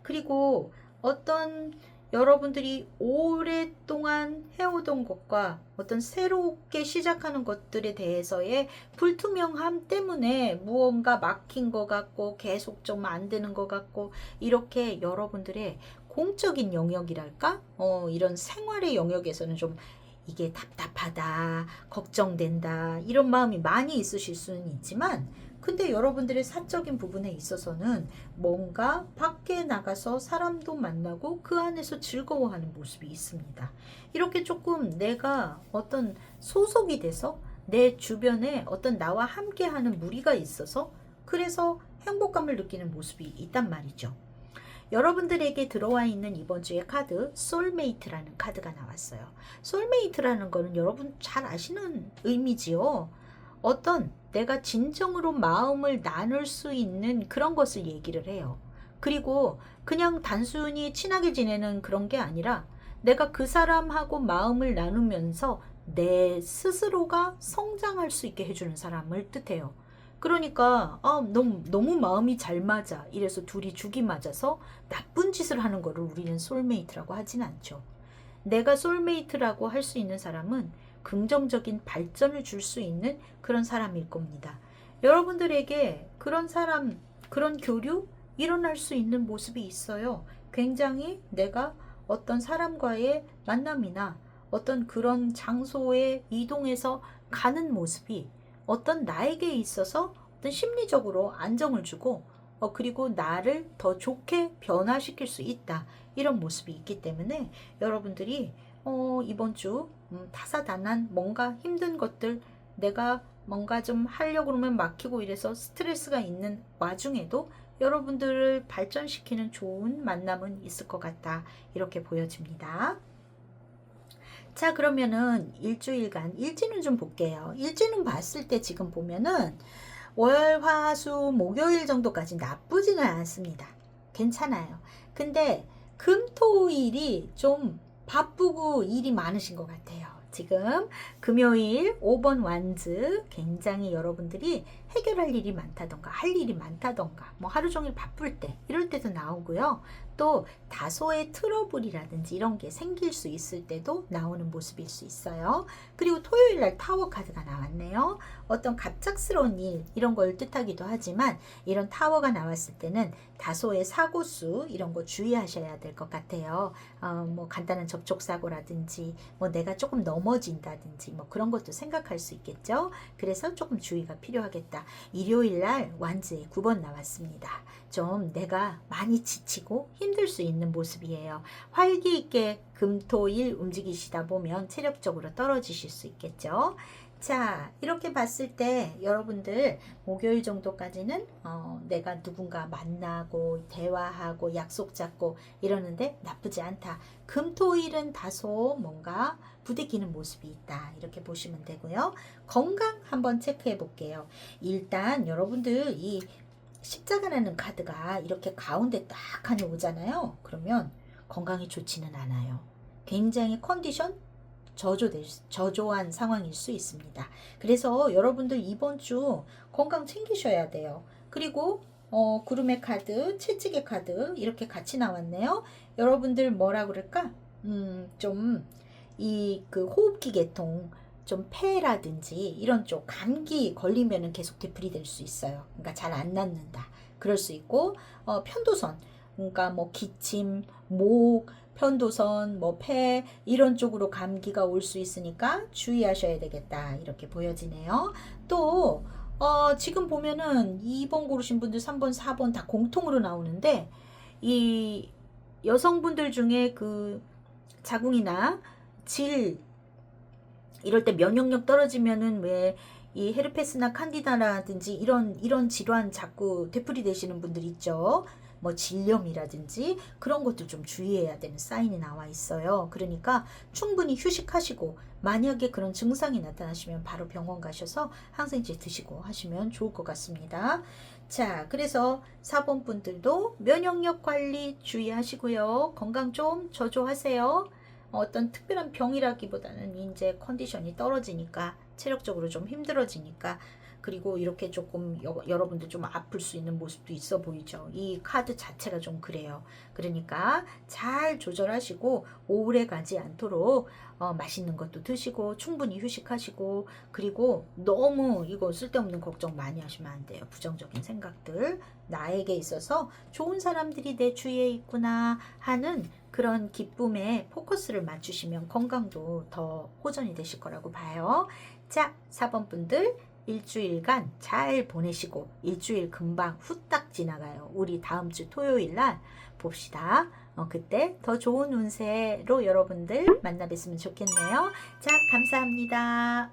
그리고 어떤 여러분들이 오랫동안 해오던 것과 어떤 새롭게 시작하는 것들에 대해서의 불투명함 때문에 무언가 막힌 것 같고 계속 좀 안 되는 것 같고 이렇게 여러분들의 공적인 영역이랄까? 이런 생활의 영역에서는 좀 이게 답답하다, 걱정된다 이런 마음이 많이 있으실 수는 있지만 근데 여러분들의 사적인 부분에 있어서는 뭔가 밖에 나가서 사람도 만나고 그 안에서 즐거워하는 모습이 있습니다. 이렇게 조금 내가 어떤 소속이 돼서 내 주변에 어떤 나와 함께하는 무리가 있어서 그래서 행복감을 느끼는 모습이 있단 말이죠. 여러분들에게 들어와 있는 이번 주의 카드 소울메이트라는 카드가 나왔어요. 소울메이트라는 거는 여러분 잘 아시는 의미지요. 어떤 내가 진정으로 마음을 나눌 수 있는 그런 것을 얘기를 해요. 그리고 그냥 단순히 친하게 지내는 그런 게 아니라 내가 그 사람하고 마음을 나누면서 내 스스로가 성장할 수 있게 해주는 사람을 뜻해요. 그러니까 너무 마음이 잘 맞아. 이래서 둘이 죽이 맞아서 나쁜 짓을 하는 거를 우리는 소울메이트라고 하진 않죠. 내가 소울메이트라고 할 수 있는 사람은 긍정적인 발전을 줄 수 있는 그런 사람일 겁니다. 여러분들에게 그런 사람, 그런 교류 일어날 수 있는 모습이 있어요. 굉장히 내가 어떤 사람과의 만남이나 어떤 그런 장소에 이동해서 가는 모습이 어떤 나에게 있어서 어떤 심리적으로 안정을 주고 그리고 나를 더 좋게 변화시킬 수 있다. 이런 모습이 있기 때문에 여러분들이 이번 주 다사다난 뭔가 힘든 것들 내가 뭔가 좀 하려고 그러면 막히고 이래서 스트레스가 있는 와중에도 여러분들을 발전시키는 좋은 만남은 있을 것 같다. 이렇게 보여집니다. 자, 그러면은 일주일간 일지는 좀 볼게요. 일지는 봤을 때 지금 보면은 월, 화, 수, 목요일 정도까지 나쁘지는 않습니다. 괜찮아요. 근데 금, 토, 일이 좀 바쁘고 일이 많으신 것 같아요. 지금 금요일 5번 완즈 굉장히 여러분들이 해결할 일이 많다던가 할 일이 많다던가 뭐 하루 종일 바쁠 때 이럴 때도 나오고요. 또 다소의 트러블이라든지 이런 게 생길 수 있을 때도 나오는 모습일 수 있어요. 그리고 토요일 날 타워 카드가 나왔네요. 어떤 갑작스러운 일 이런 걸 뜻하기도 하지만 이런 타워가 나왔을 때는 다소의 사고수 이런 거 주의하셔야 될 것 같아요. 뭐 간단한 접촉사고라든지 뭐 내가 조금 넘어진다든지 뭐 그런 것도 생각할 수 있겠죠. 그래서 조금 주의가 필요하겠다. 일요일 날 완즈의 9번 나왔습니다. 좀 내가 많이 지치고 힘들 수 있는 모습이에요. 활기 있게 금토일 움직이시다 보면 체력적으로 떨어지실 수 있겠죠. 자, 이렇게 봤을 때 여러분들 목요일 정도까지는 내가 누군가 만나고 대화하고 약속 잡고 이러는데 나쁘지 않다. 금토일은 다소 뭔가 부대끼는 모습이 있다. 이렇게 보시면 되고요. 건강 한번 체크해 볼게요. 일단 여러분들 이 십자가라는 카드가 이렇게 가운데 딱 하니 오잖아요. 그러면 건강이 좋지는 않아요. 굉장히 컨디션 저조한 상황일 수 있습니다. 그래서 여러분들 이번 주 건강 챙기셔야 돼요. 그리고 구름의 카드, 채찍의 카드 이렇게 같이 나왔네요. 여러분들 뭐라 그럴까? 좀 이 그 호흡기 계통 좀 폐라든지 이런 쪽 감기 걸리면은 계속 되풀이될 수 있어요. 그러니까 잘 안 낫는다. 그럴 수 있고 편도선 그러니까 뭐 기침, 목, 편도선, 뭐 폐 이런 쪽으로 감기가 올 수 있으니까 주의하셔야 되겠다. 이렇게 보여지네요. 또 지금 보면은 2번 고르신 분들 3번, 4번 다 공통으로 나오는데 이 여성분들 중에 그 자궁이나 질 이럴 때 면역력 떨어지면은 왜 이 헤르페스나 칸디다라든지 이런 질환 자꾸 되풀이되시는 분들 있죠. 뭐 질염이라든지 그런 것도 좀 주의해야 되는 사인이 나와 있어요. 그러니까 충분히 휴식하시고 만약에 그런 증상이 나타나시면 바로 병원 가셔서 항생제 드시고 하시면 좋을 것 같습니다. 자, 그래서 4번 분들도 면역력 관리 주의하시고요. 건강 좀 저조하세요. 어떤 특별한 병이라기보다는 이제 컨디션이 떨어지니까 체력적으로 좀 힘들어지니까 그리고 이렇게 조금 여러분들 좀 아플 수 있는 모습도 있어 보이죠. 이 카드 자체가 좀 그래요. 그러니까 잘 조절하시고 오래 가지 않도록 맛있는 것도 드시고 충분히 휴식하시고 그리고 너무 이거 쓸데없는 걱정 많이 하시면 안 돼요. 부정적인 생각들 나에게 있어서 좋은 사람들이 내 주위에 있구나 하는 그런 기쁨에 포커스를 맞추시면 건강도 더 호전이 되실 거라고 봐요. 자, 4번 분들 일주일간 잘 보내시고 일주일 금방 후딱 지나가요. 우리 다음 주 토요일 날 봅시다. 그때 더 좋은 운세로 여러분들 만나 뵀으면 좋겠네요. 자, 감사합니다.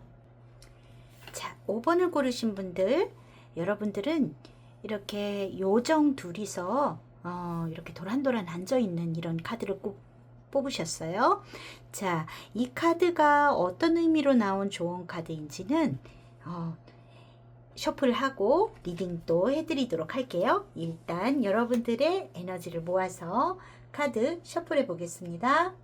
자, 5번을 고르신 분들 여러분들은 이렇게 요정 둘이서 이렇게 도란도란 앉아있는 이런 카드를 꼭 뽑으셨어요. 자, 이 카드가 어떤 의미로 나온 좋은 카드인지는 셔플하고 리딩 또 해드리도록 할게요. 일단 여러분들의 에너지를 모아서 카드 셔플해 보겠습니다.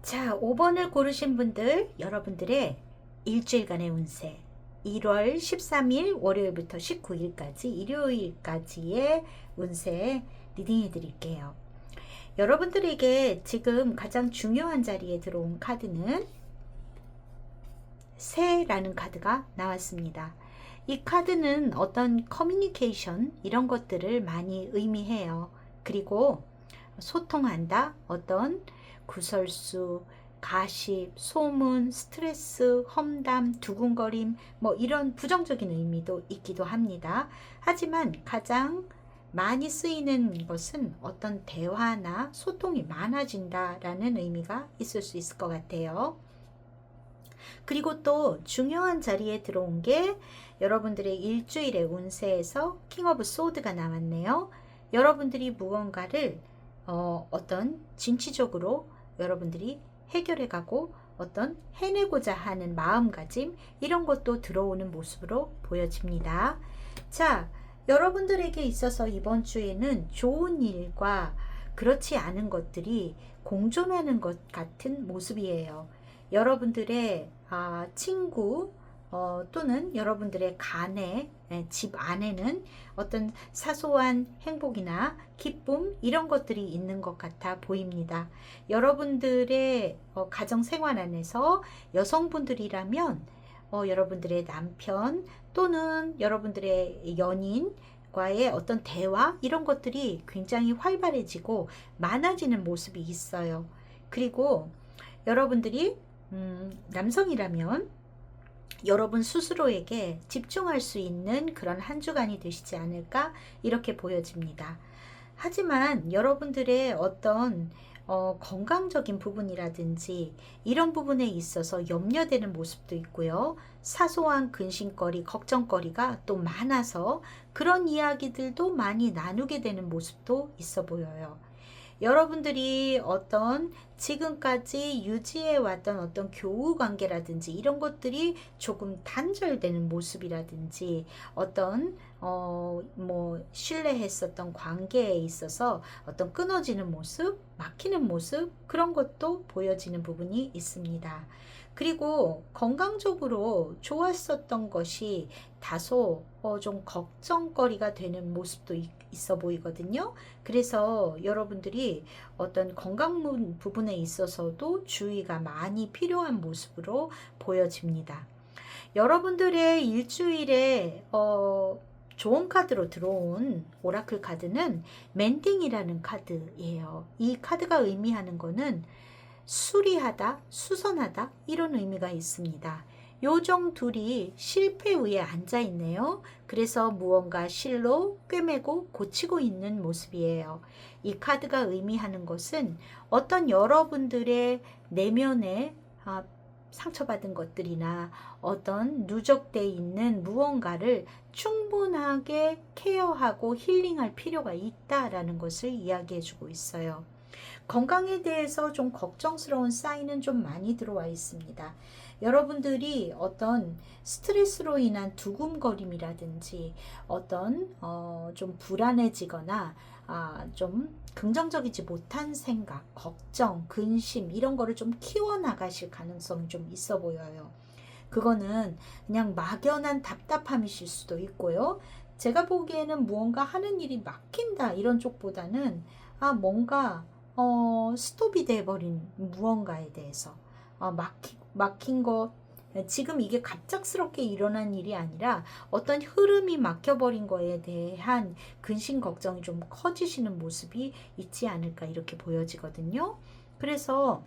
자, 5번을 고르신 분들 여러분들의 일주일간의 운세 1월 13일 월요일부터 19일까지 일요일까지의 운세 리딩해 드릴게요. 여러분들에게 지금 가장 중요한 자리에 들어온 카드는 새라는 카드가 나왔습니다. 이 카드는 어떤 커뮤니케이션 이런 것들을 많이 의미해요. 그리고 소통한다, 어떤 구설수, 가십, 소문, 스트레스, 험담, 두근거림 뭐 이런 부정적인 의미도 있기도 합니다. 하지만 가장 많이 쓰이는 것은 어떤 대화나 소통이 많아진다라는 의미가 있을 수 있을 것 같아요. 그리고 또 중요한 자리에 들어온 게 여러분들의 일주일의 운세에서 킹 오브 소드가 나왔네요. 여러분들이 무언가를 어떤 진취적으로 여러분들이 해결해 가고 어떤 해내고자 하는 마음가짐 이런 것도 들어오는 모습으로 보여집니다. 자, 여러분들에게 있어서 이번 주에는 좋은 일과 그렇지 않은 것들이 공존하는 것 같은 모습이에요. 여러분들의 친구 또는 여러분들의 가내 집 안에는 어떤 사소한 행복이나 기쁨 이런 것들이 있는 것 같아 보입니다. 여러분들의 가정 생활 안에서 여성분들이라면 여러분들의 남편 또는 여러분들의 연인과의 어떤 대화 이런 것들이 굉장히 활발해지고 많아지는 모습이 있어요. 그리고 여러분들이 남성이라면 여러분 스스로에게 집중할 수 있는 그런 한 주간이 되시지 않을까 이렇게 보여집니다. 하지만 여러분들의 어떤 건강적인 부분이라든지 이런 부분에 있어서 염려되는 모습도 있고요. 사소한 근심거리, 걱정거리가 또 많아서 그런 이야기들도 많이 나누게 되는 모습도 있어 보여요. 여러분들이 어떤 지금까지 유지해왔던 어떤 교우 관계라든지 이런 것들이 조금 단절되는 모습이라든지 어떤 뭐 신뢰했었던 관계에 있어서 어떤 끊어지는 모습, 막히는 모습 그런 것도 보여지는 부분이 있습니다. 그리고 건강적으로 좋았었던 것이 다소 좀 걱정거리가 되는 모습도 있어 보이거든요. 그래서 여러분들이 어떤 건강 부분에 있어서도 주의가 많이 필요한 모습으로 보여집니다. 여러분들의 일주일에 좋은 카드로 들어온 오라클 카드는 멘딩이라는 카드예요. 이 카드가 의미하는 거는 수리하다, 수선하다 이런 의미가 있습니다. 요정 둘이 실패 위에 앉아 있네요. 그래서 무언가 실로 꿰매고 고치고 있는 모습이에요. 이 카드가 의미하는 것은 어떤 여러분들의 내면에 상처받은 것들이나 어떤 누적되어 있는 무언가를 충분하게 케어하고 힐링할 필요가 있다라는 것을 이야기해 주고 있어요. 건강에 대해서 좀 걱정스러운 사인은 좀 많이 들어와 있습니다. 여러분들이 어떤 스트레스로 인한 두근거림이라든지 어떤 좀 불안해지거나 좀 긍정적이지 못한 생각, 걱정, 근심 이런 거를 좀 키워나가실 가능성이 좀 있어 보여요. 그거는 그냥 막연한 답답함이실 수도 있고요. 제가 보기에는 무언가 하는 일이 막힌다 이런 쪽보다는 뭔가 스톱이 돼버린 무언가에 대해서 막힌 것 지금 이게 갑작스럽게 일어난 일이 아니라 어떤 흐름이 막혀버린 거에 대한 근심 걱정이 좀 커지시는 모습이 있지 않을까 이렇게 보여지거든요. 그래서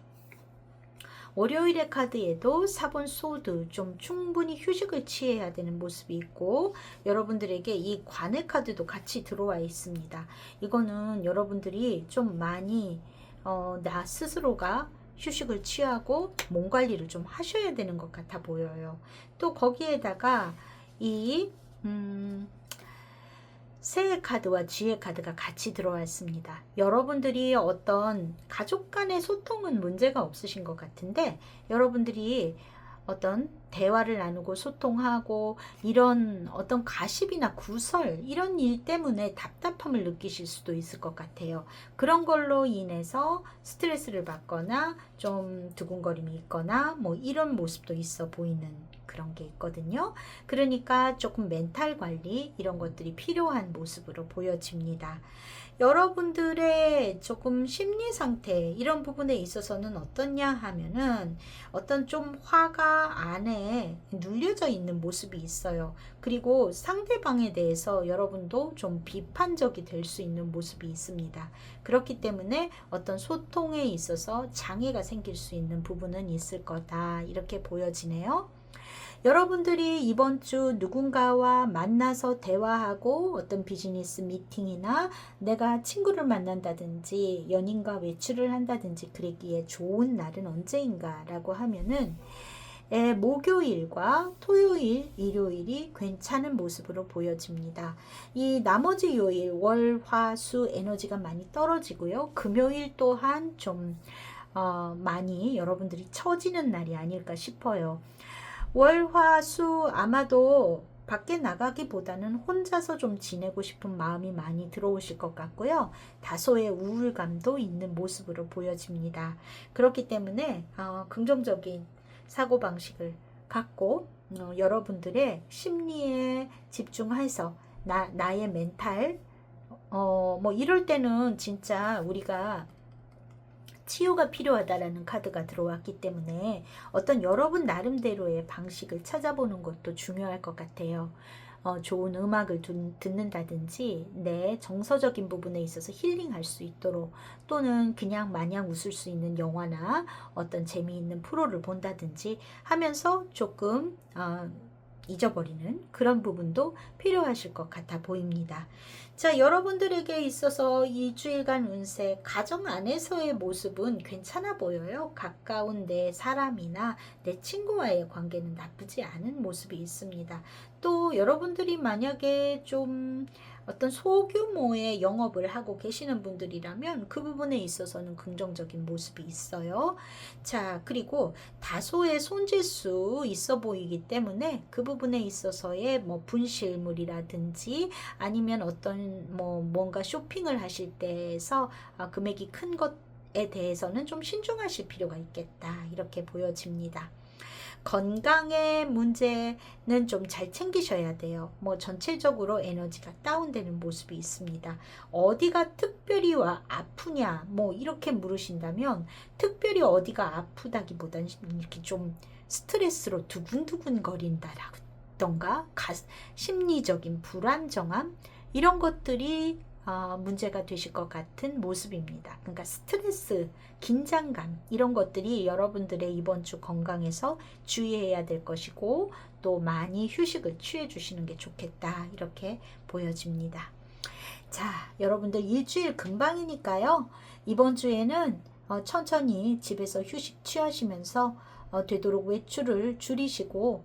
월요일의 카드에도 4번 소드 좀 충분히 휴식을 취해야 되는 모습이 있고 여러분들에게 이 관의 카드도 같이 들어와 있습니다. 이거는 여러분들이 좀 많이 나 스스로가 휴식을 취하고 몸 관리를 좀 하셔야 되는 것 같아 보여요. 또 거기에다가 이 새해 카드와 쥐의 카드가 같이 들어왔습니다. 여러분들이 어떤 가족 간의 소통은 문제가 없으신 것 같은데 여러분들이 어떤 대화를 나누고 소통하고 이런 어떤 가십이나 구설 이런 일 때문에 답답함을 느끼실 수도 있을 것 같아요. 그런 걸로 인해서 스트레스를 받거나 좀 두근거림이 있거나 뭐 이런 모습도 있어 보이는 그런 게 있거든요. 그러니까 조금 멘탈 관리 이런 것들이 필요한 모습으로 보여집니다. 여러분들의 조금 심리 상태 이런 부분에 있어서는 어떠냐 하면은 어떤 좀 화가 안에 눌려져 있는 모습이 있어요. 그리고 상대방에 대해서 여러분도 좀 비판적이 될 수 있는 모습이 있습니다. 그렇기 때문에 어떤 소통에 있어서 장애가 생길 수 있는 부분은 있을 거다 이렇게 보여지네요. 여러분들이 이번 주 누군가와 만나서 대화하고 어떤 비즈니스 미팅이나 내가 친구를 만난다든지 연인과 외출을 한다든지 그러기에 좋은 날은 언제인가 라고 하면은 목요일과 토요일, 일요일이 괜찮은 모습으로 보여집니다. 이 나머지 요일, 월, 화, 수 에너지가 많이 떨어지고요. 금요일 또한 좀 많이 여러분들이 처지는 날이 아닐까 싶어요. 월, 화, 수 아마도 밖에 나가기보다는 혼자서 좀 지내고 싶은 마음이 많이 들어오실 것 같고요. 다소의 우울감도 있는 모습으로 보여집니다. 그렇기 때문에 긍정적인 사고방식을 갖고 여러분들의 심리에 집중해서 나의 멘탈 뭐 이럴 때는 진짜 우리가 치유가 필요하다라는 카드가 들어왔기 때문에 어떤 여러분 나름대로의 방식을 찾아보는 것도 중요할 것 같아요. 좋은 음악을 듣는다든지 내 정서적인 부분에 있어서 힐링할 수 있도록 또는 그냥 마냥 웃을 수 있는 영화나 어떤 재미있는 프로를 본다든지 하면서 조금 잊어버리는 그런 부분도 필요하실 것 같아 보입니다. 자, 여러분들에게 있어서 일주일간 운세 가정 안에서의 모습은 괜찮아 보여요. 가까운 내 사람이나 내 친구와의 관계는 나쁘지 않은 모습이 있습니다. 또 여러분들이 만약에 좀 어떤 소규모의 영업을 하고 계시는 분들이라면 그 부분에 있어서는 긍정적인 모습이 있어요. 자, 그리고 다소의 손재수 있어 보이기 때문에 그 부분에 있어서의 뭐 분실물이라든지 아니면 어떤 뭔가 쇼핑을 하실 때에서 금액이 큰 것에 대해서는 좀 신중하실 필요가 있겠다 이렇게 보여집니다. 건강의 문제는 좀 잘 챙기셔야 돼요. 뭐 전체적으로 에너지가 다운되는 모습이 있습니다. 어디가 특별히 아프냐 뭐 이렇게 물으신다면 특별히 어디가 아프다기보다는 이렇게 좀 스트레스로 두근두근 거린다라던가 심리적인 불안정함 이런 것들이 문제가 되실 것 같은 모습입니다. 그러니까 스트레스, 긴장감 이런 것들이 여러분들의 이번 주 건강에서 주의해야 될 것이고 또 많이 휴식을 취해 주시는 게 좋겠다 이렇게 보여집니다. 자, 여러분들 일주일 금방이니까요. 이번 주에는 천천히 집에서 휴식 취하시면서 되도록 외출을 줄이시고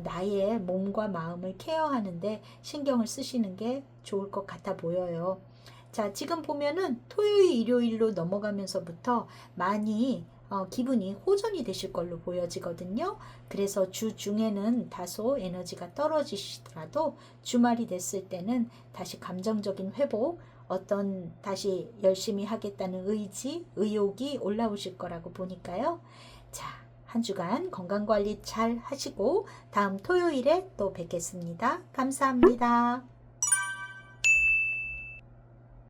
나의 몸과 마음을 케어하는데 신경을 쓰시는 게 좋을 것 같아 보여요. 자, 지금 보면은 토요일, 일요일로 넘어가면서부터 많이 기분이 호전이 되실 걸로 보여지거든요. 그래서 주 중에는 다소 에너지가 떨어지시더라도 주말이 됐을 때는 다시 감정적인 회복, 어떤 다시 열심히 하겠다는 의지, 의욕이 올라오실 거라고 보니까요. 자, 한 주간 건강관리 잘 하시고 다음 토요일에 또 뵙겠습니다. 감사합니다.